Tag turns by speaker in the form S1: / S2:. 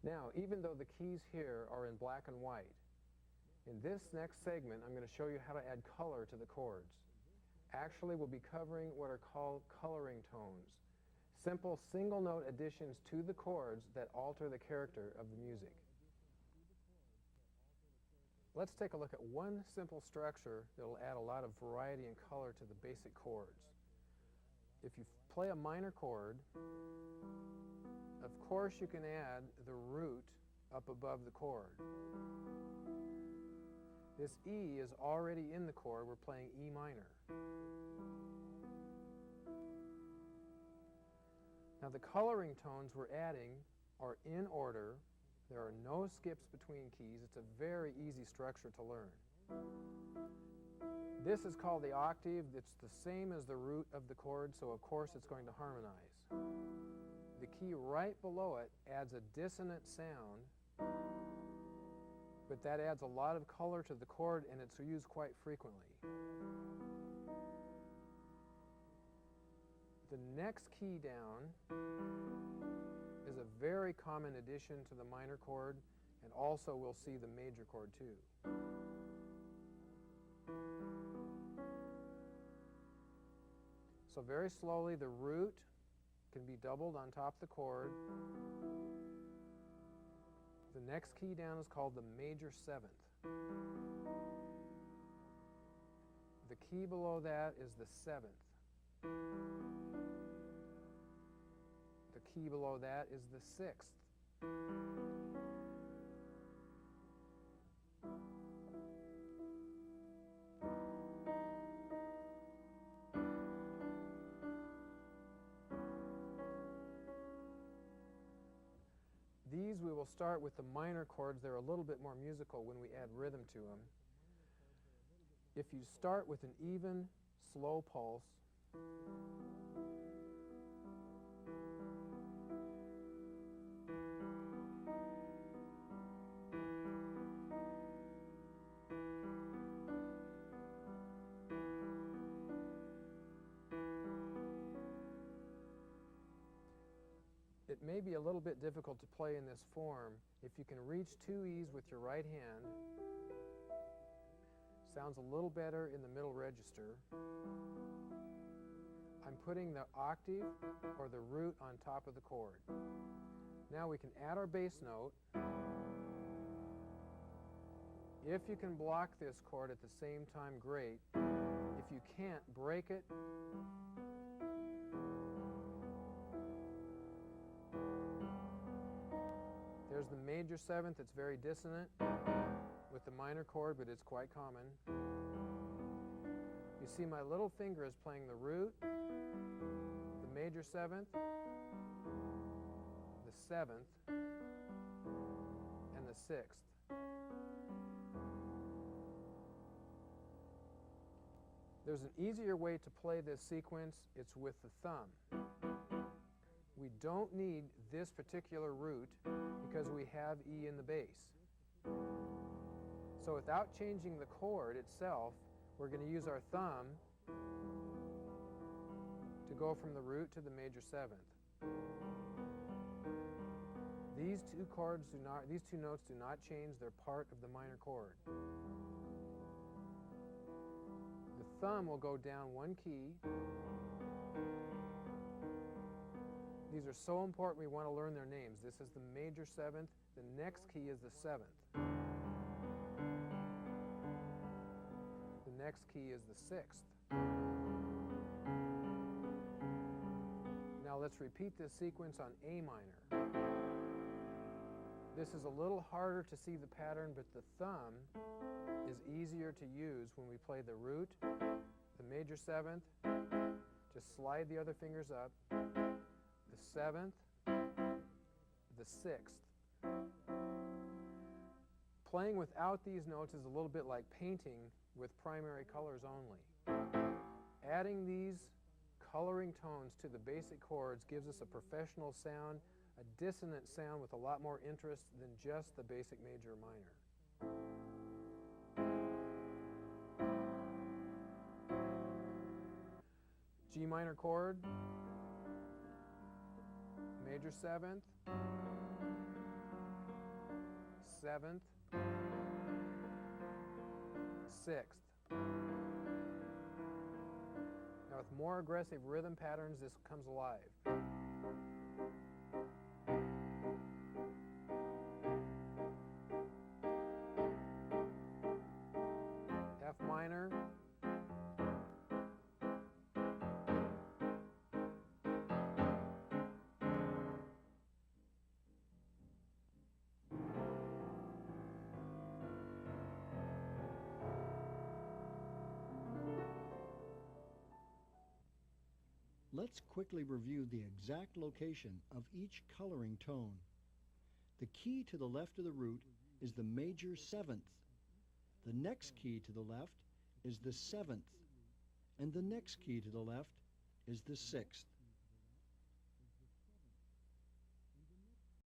S1: Now, even though the keys here are in black and white, in this next segment I'm going to show you how to add color to the chords. Actually, we'll be covering what are called coloring tones, simple single note additions to the chords that alter the character of the music. Let's take a look at one simple structure that will add a lot of variety and color to the basic chords. If you play a minor chord, of course you can add the root up above the chord. This E is already in the chord. We're playing E minor. Now the coloring tones we're adding are in order. There are no skips between keys. It's a very easy structure to learn. This is called the octave. It's the same as the root of the chord, so of course it's going to harmonize. The key right below it adds a dissonant sound, but that adds a lot of color to the chord and it's used quite frequently. The next key down is a very common addition to the minor chord, and also we'll see the major chord too. So very slowly the root can be doubled on top of the chord. The next key down is called the major seventh. The key below that is the seventh. The key below that is the sixth. These we will start with the minor chords. They're a little bit more musical when we add rhythm to them. If you start with an even, slow pulse, it may be a little bit difficult to play in this form. If you can reach two E's with your right hand, sounds a little better in the middle register. I'm putting the octave or the root on top of the chord. Now we can add our bass note. If you can block this chord at the same time, great. If you can't, break it. There's the major seventh. It's very dissonant with the minor chord, but it's quite common. You see my little finger is playing the root, the major seventh, the seventh, and the sixth. There's an easier way to play this sequence. It's with the thumb. We don't need this particular root because we have E in the bass. So without changing the chord itself, we're going to use our thumb to go from the root to the major seventh. These two notes do not change. They're part of the minor chord. The thumb will go down one key. These are so important we want to learn their names. This is the major seventh. The next key is the seventh. The next key is the sixth. Now let's repeat this sequence on A minor. This is a little harder to see the pattern, but the thumb is easier to use when we play the root, the major seventh. Just slide the other fingers up. The seventh, the sixth. Playing without these notes is a little bit like painting with primary colors only. Adding these coloring tones to the basic chords gives us a professional sound, a dissonant sound with a lot more interest than just the basic major or minor. G minor chord, major seventh, 7th, 6th. Now with more aggressive rhythm patterns, this comes alive. F minor,
S2: Let's quickly review the exact location of each coloring tone. The key to the left of the root is the major 7th. The next key to the left is the 7th. And the next key to the left is the 6th.